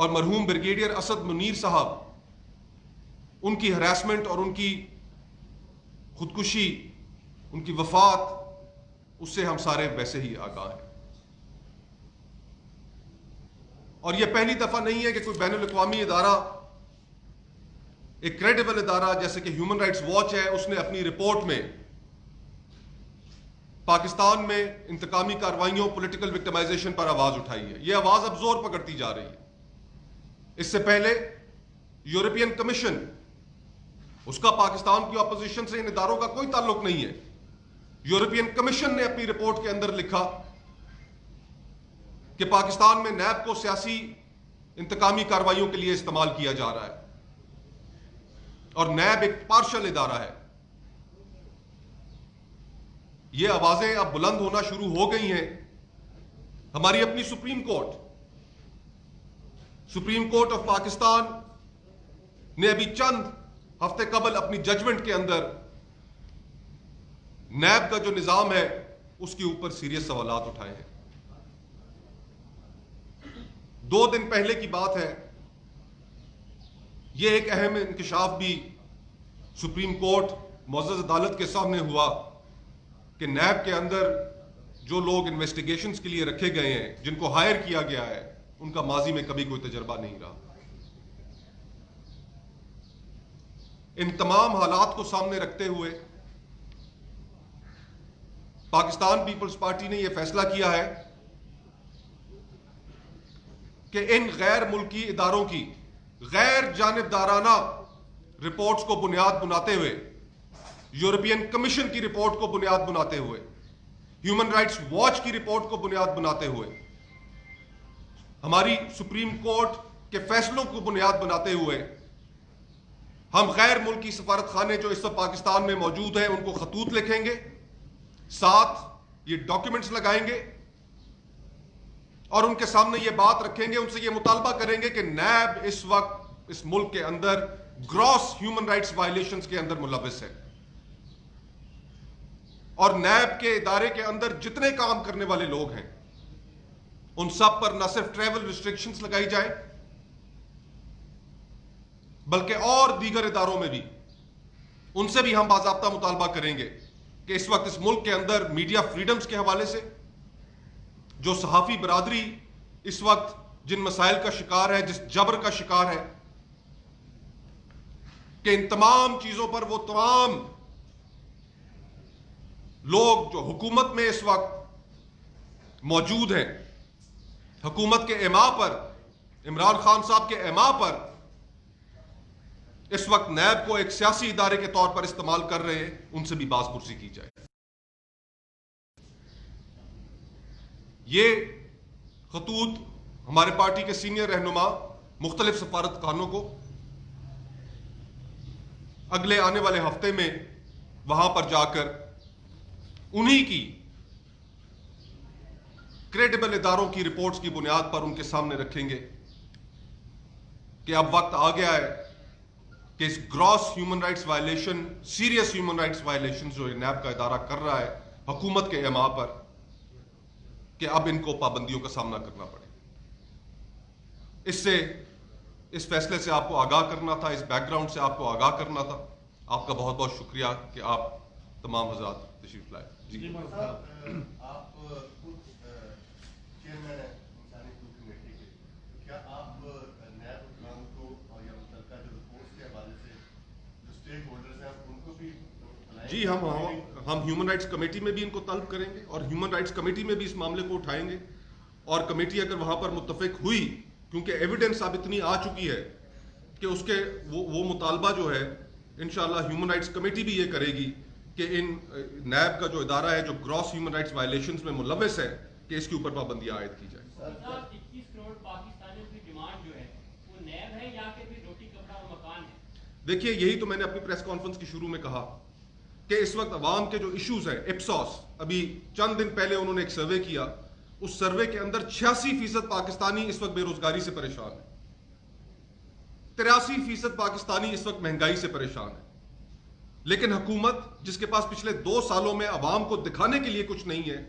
اور مرحوم بریگیڈیئر اسد منیر صاحب، ان کی ہراسمنٹ اور ان کی خودکشی، ان کی وفات، اس سے ہم سارے ویسے ہی آگاہ ہیں. اور یہ پہلی دفعہ نہیں ہے کہ کوئی بین الاقوامی ادارہ، ایک کریڈیبل ادارہ جیسے کہ ہیومن رائٹس واچ ہے، اس نے اپنی رپورٹ میں پاکستان میں انتقامی کارروائیوں، پولیٹیکل وکٹمائزیشن پر آواز اٹھائی ہے. یہ آواز اب زور پکڑتی جا رہی ہے. اس سے پہلے یورپین کمیشن، اس کا پاکستان کی اپوزیشن سے ان اداروں کا کوئی تعلق نہیں ہے. یورپین کمیشن نے اپنی رپورٹ کے اندر لکھا کہ پاکستان میں نیب کو سیاسی انتقامی کارروائیوں کے لیے استعمال کیا جا رہا ہے، اور نیب ایک پارشل ادارہ ہے. یہ آوازیں اب بلند ہونا شروع ہو گئی ہیں. ہماری اپنی سپریم کورٹ آف پاکستان نے ابھی چند ہفتے قبل اپنی ججمنٹ کے اندر نیب کا جو نظام ہے اس کے اوپر سیریس سوالات اٹھائے ہیں. 2 دن پہلے کی بات ہے، یہ ایک اہم انکشاف بھی سپریم کورٹ معزز عدالت کے سامنے ہوا کہ نیب کے اندر جو لوگ انویسٹیگیشنز کے لیے رکھے گئے ہیں، جن کو ہائر کیا گیا ہے، ان کا ماضی میں کبھی کوئی تجربہ نہیں رہا. ان تمام حالات کو سامنے رکھتے ہوئے پاکستان پیپلز پارٹی نے یہ فیصلہ کیا ہے کہ ان غیر ملکی اداروں کی غیر جانبدارانہ رپورٹس کو بنیاد بناتے ہوئے، یورپین کمیشن کی رپورٹ کو بنیاد بناتے ہوئے، ہیومن رائٹس واچ کی رپورٹ کو بنیاد بناتے ہوئے، ہماری سپریم کورٹ کے فیصلوں کو بنیاد بناتے ہوئے، ہم غیر ملکی سفارت خانے جو اس وقت پاکستان میں موجود ہیں ان کو خطوط لکھیں گے، ساتھ یہ ڈاکیومنٹس لگائیں گے اور ان کے سامنے یہ بات رکھیں گے، ان سے یہ مطالبہ کریں گے کہ نیب اس وقت اس ملک کے اندر گراس ہیومن رائٹس وائلیشنز کے اندر ملوث ہے، اور نیب کے ادارے کے اندر جتنے کام کرنے والے لوگ ہیں ان سب پر نہ صرف ٹریول ریسٹرکشنز لگائی جائیں بلکہ اور دیگر اداروں میں بھی ان سے بھی ہم باضابطہ مطالبہ کریں گے کہ اس وقت اس ملک کے اندر میڈیا فریڈمز کے حوالے سے جو صحافی برادری اس وقت جن مسائل کا شکار ہے، جس جبر کا شکار ہے، کہ ان تمام چیزوں پر وہ تمام لوگ جو حکومت میں اس وقت موجود ہیں، حکومت کے ایما پر، عمران خان صاحب کے ایما پر اس وقت نیب کو ایک سیاسی ادارے کے طور پر استعمال کر رہے ہیں، ان سے بھی باز پرسی کی جائے. یہ خطوط ہمارے پارٹی کے سینئر رہنما مختلف سفارت خانوں کو اگلے آنے والے ہفتے میں وہاں پر جا کر انہی کی کریڈیبل اداروں کی رپورٹس کی بنیاد پر ان کے سامنے رکھیں گے کہ اب وقت آ گیا ہے کہ اس gross human rights violation, serious human rights violation جو نیب کا ادارہ کر رہا ہے حکومت کے ایما پر، کہ اب ان کو پابندیوں کا سامنا کرنا پڑے. اس فیصلے سے آپ کو آگاہ کرنا تھا، اس بیک گراؤنڈ سے آپ کو آگاہ کرنا تھا. آپ کا بہت بہت شکریہ کہ آپ تمام حضرات تشریف لائے. جی آپ خود چیئرمین ہیں انسانی حقوق کمیٹی کے، کیا آپ نیب حکام کو اور یا متعلقہ جو رپورٹس کے حوالے سے جو اسٹیک ہولڈرز ہیں ان کو بھی جی ہم ہیومن رائٹس کمیٹی میں بھی ان کو طلب کریں گے اور ہیومن رائٹس کمیٹی میں بھی اس معاملے کو اٹھائیں گے، اور کمیٹی اگر وہاں پر متفق ہوئی، کیونکہ ایویڈنس اب اتنی آ چکی ہے کہ اس کے وہ مطالبہ جو ہے انشاءاللہ ہیومن رائٹس کمیٹی بھی یہ کرے گی کہ ان نیب کا جو ادارہ ہے جو گراس ہیومن رائٹس وائلیشنز میں ملوث ہے کہ اس کے اوپر پابندی عائد کی جائے. 21 کروڑ پاکستانیوں کی ڈیمانڈ جو ہے وہ نیب ہے یا کہ پھر روٹی کپڑا اور مکان ہے؟ دیکھیے یہی تو میں نے اپنی پریس کانفرنس کی شروع میں کہا کہ اس وقت عوام کے جو ایشوز ہیں، اپسوس ابھی چند دن پہلے انہوں نے ایک سروے کیا، اس سروے کے اندر 86% پاکستانی اس وقت بے روزگاری سے پریشان ہیں، 83% پاکستانی اس وقت مہنگائی سے پریشان ہیں. لیکن حکومت جس کے پاس پچھلے 2 سالوں میں عوام کو دکھانے کے لیے کچھ نہیں ہے،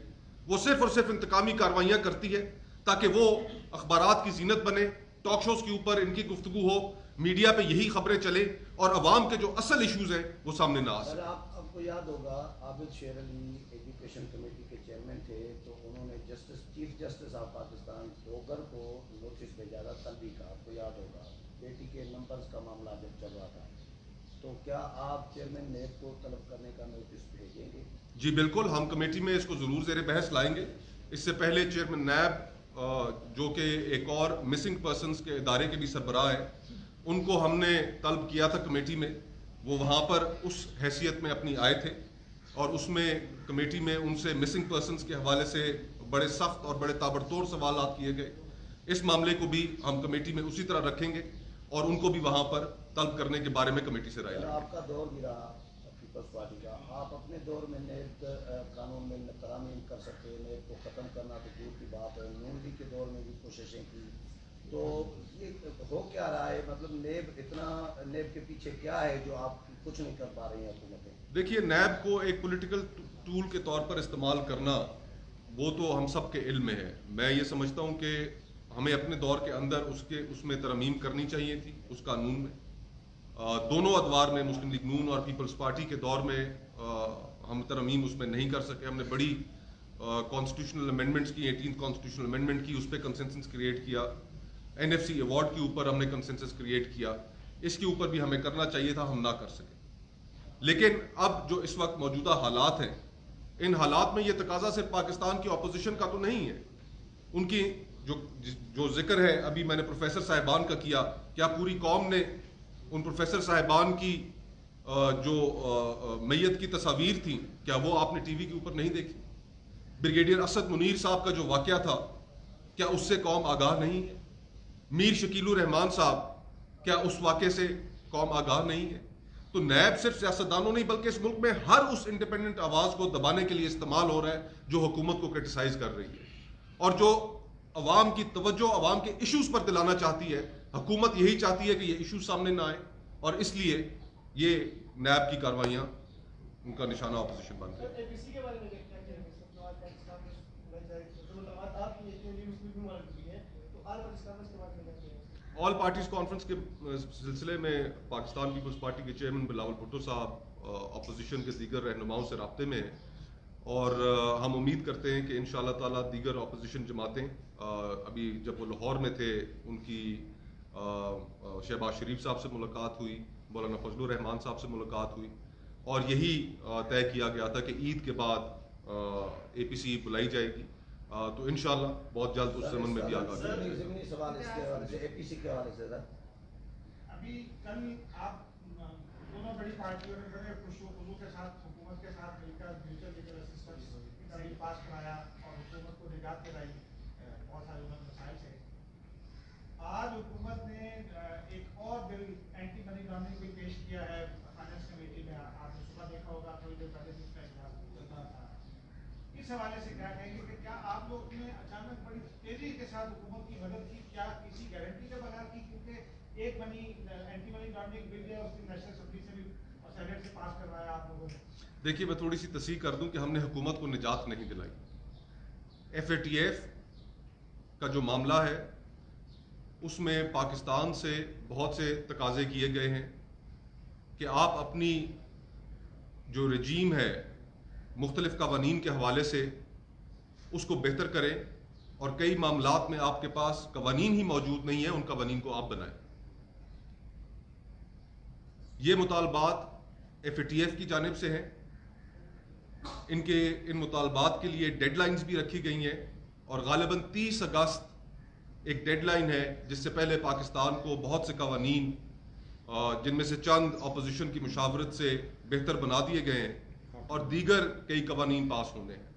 وہ صرف اور صرف انتقامی کارروائیاں کرتی ہے تاکہ وہ اخبارات کی زینت بنے، ٹاک شوز کے اوپر ان کی گفتگو ہو, میڈیا پہ یہی خبریں چلیں اور عوام کے جو اصل ایشوز ہیں وہ سامنے نہ آ سکیں. آپ کو یاد ہوگا عابد شیر علی ایجوکیشن کمیٹی کے چیئرمین تھے, تو انہوں نے chief justice of Pakistan Dogar کو نوٹس بھیجا تھا طلبی کا, آپ کو یاد ہوگا, بیٹی کے نمبرز کا معاملہ جب چل رہا تھا. تو کیا آپ چیئرمین نیب کو طلب کرنے کا نوٹس بھیجیں گے؟ جی بالکل, ہم کمیٹی میں اس کو ضرور زیر بحث لائیں گے. اس سے پہلے چیئرمین نیب جو کہ ایک اور مسنگ پرسنز کے ادارے کے بھی سربراہ ہیں, ان کو ہم نے طلب کیا تھا کمیٹی میں. وہ وہاں پر اس حیثیت میں اپنی آئے تھے اور اس میں کمیٹی میں ان سے مسنگ پرسنز کے حوالے سے بڑے سخت اور بڑے تابڑتوڑ سوالات کیے گئے. اس معاملے کو بھی ہم کمیٹی میں اسی طرح رکھیں گے اور ان کو بھی وہاں پر طلب کرنے کے بارے میں کمیٹی سے رائے لیں گے. آپ کا دور بھی رہا پیپلز پارٹی کا, آپ اپنے دور میں نیب قانون میں ترامیم کر سکتے ہیں, نیب کو ختم کرنا تو دور کی بات ہے. نون لیگ کے دور میں بھی کوششیں کی, تو یہ ہو کیا رہا ہے؟ مطلب نیب کے پیچھے کیا ہے جو آپ کچھ نہیں کر پا رہی ہیں حکومتیں؟ دیکھیے, نیب کو ایک پولیٹیکل ٹول کے طور پر استعمال کرنا وہ تو ہم سب کے علم میں ہے. میں یہ سمجھتا ہوں کہ ہمیں اپنے دور کے اندر اس میں ترمیم کرنی چاہیے تھی اس قانون میں. دونوں ادوار میں, مسلم لیگ نون اور پیپلز پارٹی کے دور میں ہم ترمیم اس میں نہیں کر سکے. ہم نے بڑی کانسٹیٹیوشنل امینڈمنٹس کی, 18 کانسٹیٹیوشنل امینڈمنٹ کی, اس پہ کنسنسس کریٹ کیا. NFC ایوارڈ کے اوپر ہم نے کنسنسس کریٹ کیا, اس کے اوپر بھی ہمیں کرنا چاہیے تھا, ہم نہ کر سکے. لیکن اب جو اس وقت موجودہ حالات ہیں, ان حالات میں یہ تقاضا صرف پاکستان کی اپوزیشن کا تو نہیں ہے. ان کی جو ذکر ہے ابھی میں نے پروفیسر صاحبان کا کیا, کیا پوری قوم نے ان پروفیسر صاحبان کی جو میت کی تصاویر تھیں, کیا وہ آپ نے ٹی وی کے اوپر نہیں دیکھی؟ بریگیڈیئر اسد منیر صاحب کا جو واقعہ تھا, کیا اس سے قوم آگاہ نہیں ہے؟ میر شکیل الرحمان صاحب, کیا اس واقعے سے قوم آگاہ نہیں ہے؟ تو نیب صرف سیاستدانوں نہیں بلکہ اس ملک میں ہر اس انڈیپینڈنٹ آواز کو دبانے کے لیے استعمال ہو رہا ہے جو حکومت کو کرٹیسائز کر رہی ہے اور جو عوام کی توجہ عوام کے ایشوز پر دلانا چاہتی ہے. حکومت یہی چاہتی ہے کہ یہ ایشوز سامنے نہ آئے اور اس لیے یہ نیب کی کارروائیاں ان کا نشانہ اپوزیشن بن گئی. آل پارٹیز کانفرنس کے سلسلے میں پاکستان پیپلز پارٹی کے چیئرمین بلاول بھٹو صاحب اپوزیشن کے دیگر رہنماؤں سے رابطے میں ہیں اور ہم امید کرتے ہیں کہ انشاءاللہ تعالیٰ دیگر اپوزیشن جماعتیں, ابھی جب وہ لاہور میں تھے ان کی شہباز شریف صاحب سے ملاقات ہوئی, مولانا فضل الرحمان صاحب سے ملاقات ہوئی اور یہی طے کیا گیا تھا کہ عید کے بعد APC بلائی جائے گی. تو انشاءاللہ بہت جلد اس زمن میں بھی آگاہ کیا جائے گا. سوال اس کے حوالے سے APC کے حوالے سے سر, ابھی کل آپ دونوں بڑی پارٹیوں نے بڑے خوش و کے ساتھ حکومت کے ساتھ مل کر میوچل لیگل اسسٹنس بل پاس کرایا اور حکومت کو نجات دلائی بہت سارے مسائل سے. آج حکومت نے ایک اور بل اینٹی منی لانڈرنگ بل پیش کیا ہے فائنانس کمیٹی میں. آپ نے صبح دیکھا ہوگا تھوڑی دیر پہلے جس کا اجلاس چل رہا تھا. اس حوالے سے کیا کہیں گے کہ کیا آپ لوگ نے اچانک بڑی تیزی کے ساتھ حکومت کی مدد کی, کیا کسی گارنٹی کے بغیر کی؟ کیونکہ ایک اینٹی منی لانڈرنگ بل جو ہے اس کی نیشنل اسمبلی سے بھی اور سینیٹ سے پاس کروایا آپ لوگوں نے. دیکھیے, میں تھوڑی سی تصحیح کر دوں کہ ہم نے حکومت کو نجات نہیں دلائی. FATF کا جو معاملہ ہے اس میں پاکستان سے بہت سے تقاضے کیے گئے ہیں کہ آپ اپنی جو رجیم ہے مختلف قوانین کے حوالے سے اس کو بہتر کریں اور کئی معاملات میں آپ کے پاس قوانین ہی موجود نہیں ہیں, ان قوانین کو آپ بنائیں. یہ مطالبات FATF کی جانب سے ہیں. ان مطالبات کے لیے ڈیڈ لائنز بھی رکھی گئی ہیں اور غالباً 30 اگست ایک ڈیڈ لائن ہے جس سے پہلے پاکستان کو بہت سے قوانین جن میں سے چند اپوزیشن کی مشاورت سے بہتر بنا دیے گئے ہیں اور دیگر کئی قوانین پاس ہونے ہیں.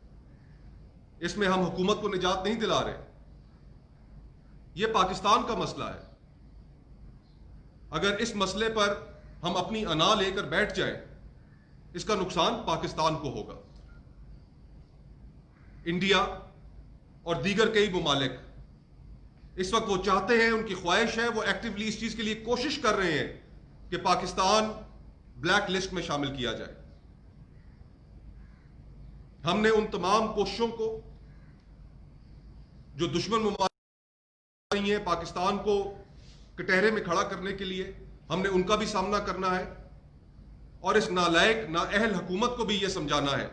اس میں ہم حکومت کو نجات نہیں دلا رہے, یہ پاکستان کا مسئلہ ہے. اگر اس مسئلے پر ہم اپنی انا لے کر بیٹھ جائیں اس کا نقصان پاکستان کو ہوگا. انڈیا اور دیگر کئی ممالک اس وقت وہ چاہتے ہیں, ان کی خواہش ہے, وہ ایکٹیولی اس چیز کے لیے کوشش کر رہے ہیں کہ پاکستان بلیک لسٹ میں شامل کیا جائے. ہم نے ان تمام کوششوں کو جو دشمن ممالک رہی ہیں پاکستان کو کٹہرے میں کھڑا کرنے کے لیے، ہم نے ان کا بھی سامنا کرنا ہے، اور اس نالائق نااہل حکومت کو بھی یہ سمجھانا ہے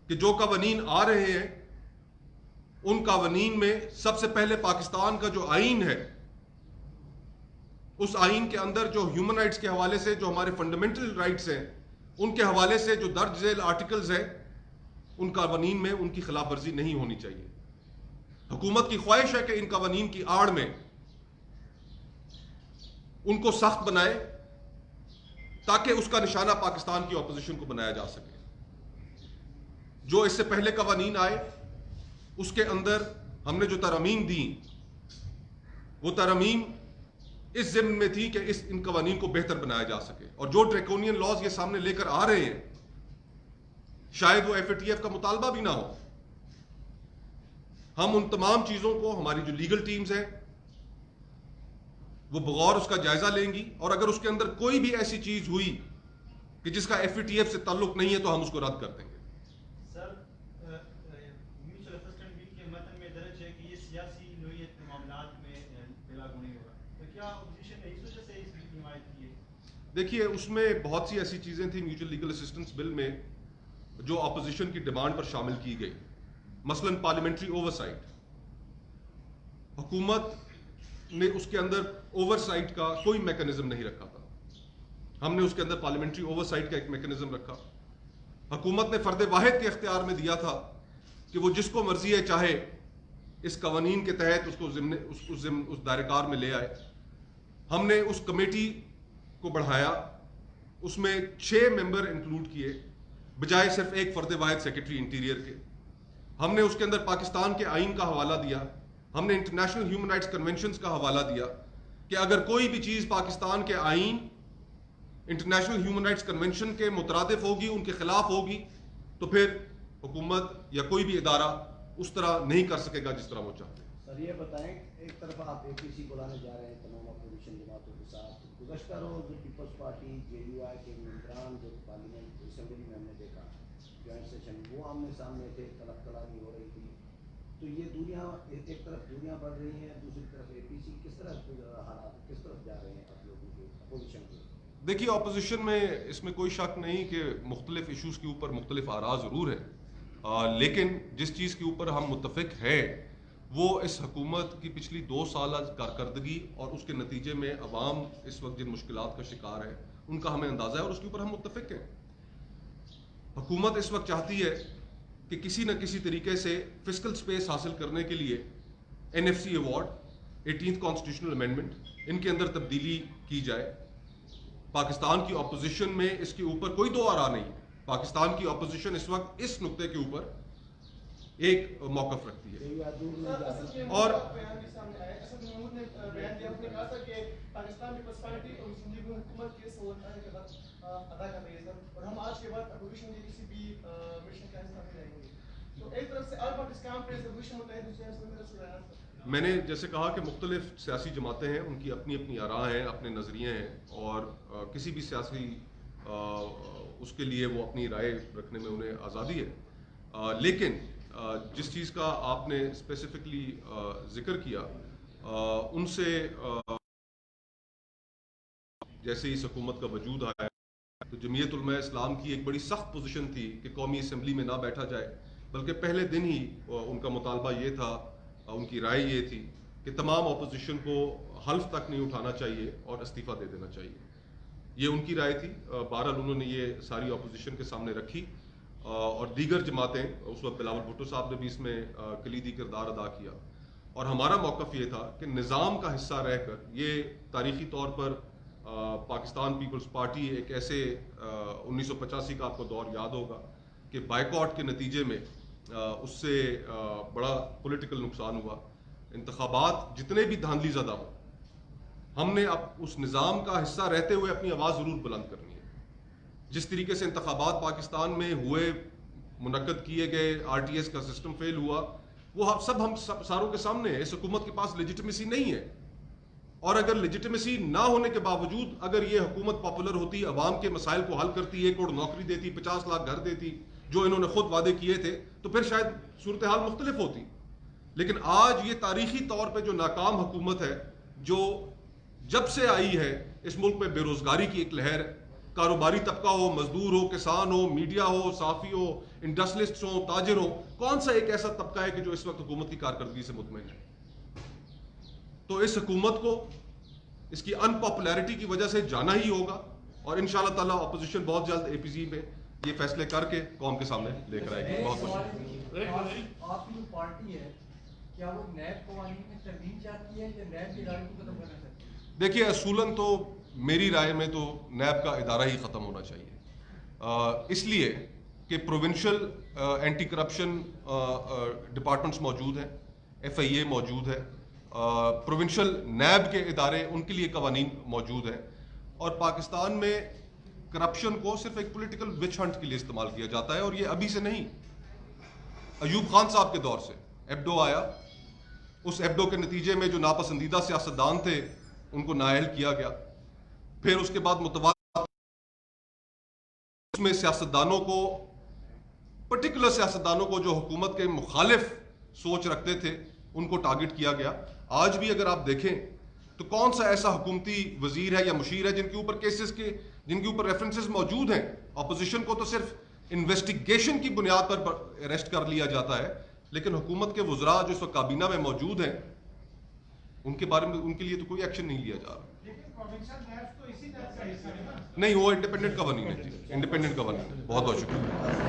کہ جو قوانین آ رہے ہیں ان قوانین میں سب سے پہلے پاکستان کا جو آئین ہے، اس آئین کے اندر جو ہیومن رائٹس کے حوالے سے جو ہمارے فنڈامنٹل رائٹس ہیں ان کے حوالے سے جو درج ذیل آرٹیکلز ہیں، ان قوانین میں ان کی خلاف ورزی نہیں ہونی چاہیے۔ حکومت کی خواہش ہے کہ ان قوانین کی آڑ میں ان کو سخت بنائے تاکہ اس کا نشانہ پاکستان کی اپوزیشن کو بنایا جا سکے۔ جو اس سے پہلے قوانین آئے اس کے اندر ہم نے جو ترامیم دیں وہ ترامیم اس ضمن میں تھی کہ ان قوانین کو بہتر بنایا جا سکے، اور جو ڈریکونین لاز یہ سامنے لے کر آ رہے ہیں شاید وہ FATF کا مطالبہ بھی نہ ہو۔ ہم ان تمام چیزوں کو، ہماری جو لیگل ٹیمز ہیں وہ بغور اس کا جائزہ لیں گی، اور اگر اس کے اندر کوئی بھی ایسی چیز ہوئی کہ جس کا FATF سے تعلق نہیں ہے تو ہم اس کو رد کر دیں گے۔ سر، میوچل اسسٹنٹ بل کے متن میں درج ہے کہ یہ سیاسی نوعیت کے معاملات میں لاگو نہیں ہوگا، تو کیا اپوزیشن نے اس وجہ سے اس بل کی حمایت کی ہے؟ دیکھیے، اس میں بہت سی ایسی چیزیں تھیں میوچل لیگل اسسٹنس بل میں جو اپوزیشن کی ڈیمانڈ پر شامل کی گئی، مثلاً پارلیمنٹری اوورسائٹ۔ حکومت نے اس کے اندر اوورسائٹ کا کوئی میکانزم نہیں رکھا تھا، ہم نے اس کے اندر پارلیمنٹری اوورسائٹ کا ایک میکانزم رکھا۔ حکومت نے فرد واحد کے اختیار میں دیا تھا کہ وہ جس کو مرضی ہے چاہے اس قوانین کے تحت اس دائرہ کار میں لے آئے۔ ہم نے اس کمیٹی کو بڑھایا، اس میں 6 ممبر انکلوڈ کیے بجائے صرف ایک فرد واحد سیکرٹری انٹیریئر کے۔ ہم نے اس کے اندر پاکستان کے آئین کا حوالہ دیا، ہم نے انٹرنیشنل ہیومن رائٹس کنونشنز کا حوالہ دیا کہ اگر کوئی بھی چیز پاکستان کے آئین، انٹرنیشنل ہیومن رائٹس کنونشن کے مترادف ہوگی، ان کے خلاف ہوگی، تو پھر حکومت یا کوئی بھی ادارہ اس طرح نہیں کر سکے گا جس طرح وہ چاہتے ہیں۔ سر یہ بتائیں، ایک طرف آپ APC بلانے جا رہے ہیں تمام اپوزیشن جماعتوں کے ساتھ، گزشتہ روز جو پیپلز پارٹی JUI کے ممبران جو پارلیمنٹ اسمبلی میں ہم نے دیکھا جوائنٹ سیشن، وہ آمنے سامنے تھے، طلب طلبی ہو رہی تھی، تو یہ دنیا ایک طرف دنیا بڑھ رہی ہے، دوسری طرف APC، کس طرح حالات کس طرف جا رہے ہیں آپ لوگوں کے اپوزیشن کے؟ دیکھیے، اپوزیشن میں اس میں کوئی شک نہیں کہ مختلف ایشوز کے اوپر مختلف آراء ضرور ہیں، لیکن جس چیز کے اوپر ہم متفق ہیں وہ اس حکومت کی پچھلی 2 سالہ کارکردگی اور اس کے نتیجے میں عوام اس وقت جن مشکلات کا شکار ہے ان کا ہمیں اندازہ ہے، اور اس کے اوپر ہم متفق ہیں۔ حکومت اس وقت چاہتی ہے کہ کسی نہ کسی طریقے سے فسکل سپیس حاصل کرنے کے لیے NFC award, 18th constitutional amendment, ان کے اندر تبدیلی کی جائے۔ پاکستان کی اپوزیشن میں اس کے اوپر کوئی 2 آراء نہیں، پاکستان کی اپوزیشن اس وقت اس نقطے کے اوپر ایک موقف رکھتی ہے۔ اور محمود نے بیان دیا، نے کہا تھا کہ پاکستان پیپلز پارٹی اور مسلم لیگ حکومت کے سوال ادا کر رہی ہے سر، اور ہم آج کے بعد اپوزیشن کے کسی بھی مشن کا حصہ نہیں رہیں گے۔ تو ایک طرف سے آل پارٹیز کانفرنس اپوزیشن متحد، دوسری طرف سے میرا سوال، میں نے جیسے کہا کہ مختلف سیاسی جماعتیں ہیں، ان کی اپنی اپنی آراء ہیں، اپنے نظریے ہیں، اور کسی بھی سیاسی اس کے لیے وہ اپنی رائے رکھنے میں انہیں آزادی ہے، لیکن جس چیز کا آپ نے اسپیسیفکلی ذکر کیا، ان سے جیسے اس حکومت کا وجود آیا تو جمعیت علماء اسلام کی ایک بڑی سخت پوزیشن تھی کہ قومی اسمبلی میں نہ بیٹھا جائے، بلکہ پہلے دن ہی ان کا مطالبہ یہ تھا، ان کی رائے یہ تھی کہ تمام اپوزیشن کو حلف تک نہیں اٹھانا چاہیے اور استعفیٰ دے دینا چاہیے۔ یہ ان کی رائے تھی، بہرحال انہوں نے یہ ساری اپوزیشن کے سامنے رکھی، اور دیگر جماعتیں، اس وقت بلاول بھٹو صاحب نے بھی اس میں کلیدی کردار ادا کیا، اور ہمارا موقف یہ تھا کہ نظام کا حصہ رہ کر یہ تاریخی طور پر پاکستان پیپلز پارٹی ایک ایسے 1985 کا آپ کو دور یاد ہوگا کہ بائیکاٹ کے نتیجے میں اس سے بڑا پولیٹیکل نقصان ہوا، انتخابات جتنے بھی دھاندلی زدہ ہوں، ہم نے اب اس نظام کا حصہ رہتے ہوئے اپنی آواز ضرور بلند کرنی ہے۔ جس طریقے سے انتخابات پاکستان میں ہوئے، منعقد کیے گئے، RTS کا سسٹم فیل ہوا، وہ ہم ساروں کے سامنے ہے۔ اس حکومت کے پاس لیجیٹمیسی نہیں ہے، اور اگر لیجیٹمیسی نہ ہونے کے باوجود اگر یہ حکومت پاپولر ہوتی، عوام کے مسائل کو حل کرتی، 1 کروڑ نوکری دیتی، 50 لاکھ گھر دیتی، جو انہوں نے خود وعدے کیے تھے، تو پھر شاید صورتحال مختلف ہوتی۔ لیکن آج یہ تاریخی طور پہ جو ناکام حکومت ہے، جو جب سے آئی ہے اس ملک میں بے روزگاری کی ایک لہر، کاروباری طبقہ ہو، مزدور ہو، کسان ہو، میڈیا ہو، صحافی ہو، انڈسٹریلسٹ ہو، تاجر ہو، کون سا ایک ایسا طبقہ ہے کہ جو اس وقت حکومت کی کارکردگی سے مطمئن ہے؟ تو اس حکومت کو اس کی ان پاپولیرٹی کی وجہ سے جانا ہی ہوگا، اور انشاءاللہ تعالیٰ اپوزیشن بہت جلد اے پی سی میں یہ فیصلے کر کے قوم کے سامنے لے کر آئے گی. بہت بہت آپ کی جو پارٹی ہے کیا وہ نیب قوانین میں ترمیم چاہتی ہے یا نیب کے ادارے کو ختم کرنا چاہتی ہے؟ دیکھیے، اصولاً تو میری رائے میں تو نیب کا ادارہ ہی ختم ہونا چاہیے، اس لیے کہ پروونشل اینٹی کرپشن ڈپارٹمنٹس موجود ہیں، ایف آئی اے موجود ہے، پروونشل نیب کے ادارے ان کے لیے قوانین موجود ہیں، اور پاکستان میں کرپشن کو صرف ایک پولیٹیکل وچ ہنٹ کے لیے استعمال کیا جاتا ہے، اور یہ ابھی سے نہیں، ایوب خان صاحب کے دور سے ایبڈو آیا، اس ایبڈو کے نتیجے میں جو ناپسندیدہ سیاستدان تھے ان کو نااہل کیا گیا، پھر اس کے بعد متوازی اس میں سیاستدانوں کو، پرٹیکولر سیاستدانوں کو جو حکومت کے مخالف سوچ رکھتے تھے ان کو ٹارگٹ کیا گیا. آج بھی اگر آپ دیکھیں تو کون سا ایسا حکومتی وزیر ہے یا مشیر ہے جن کے اوپر کیسز کے، جن کے اوپر ریفرنسز موجود ہیں؟ اپوزیشن کو تو صرف انویسٹیگیشن کی بنیاد پر اریسٹ کر لیا جاتا ہے، لیکن حکومت کے وزراء جو اس وقت کابینہ میں موجود ہیں ان کے بارے میں، ان کے لیے تو کوئی ایکشن نہیں لیا جا رہا. لیکن پروونشل نیبس تو اسی نیب کا حصہ ہے نا. نہیں، وہ انڈیپینڈنٹ قوانین ہے جی، انڈیپینڈنٹ قوانین ہے. بہت بہت شکریہ.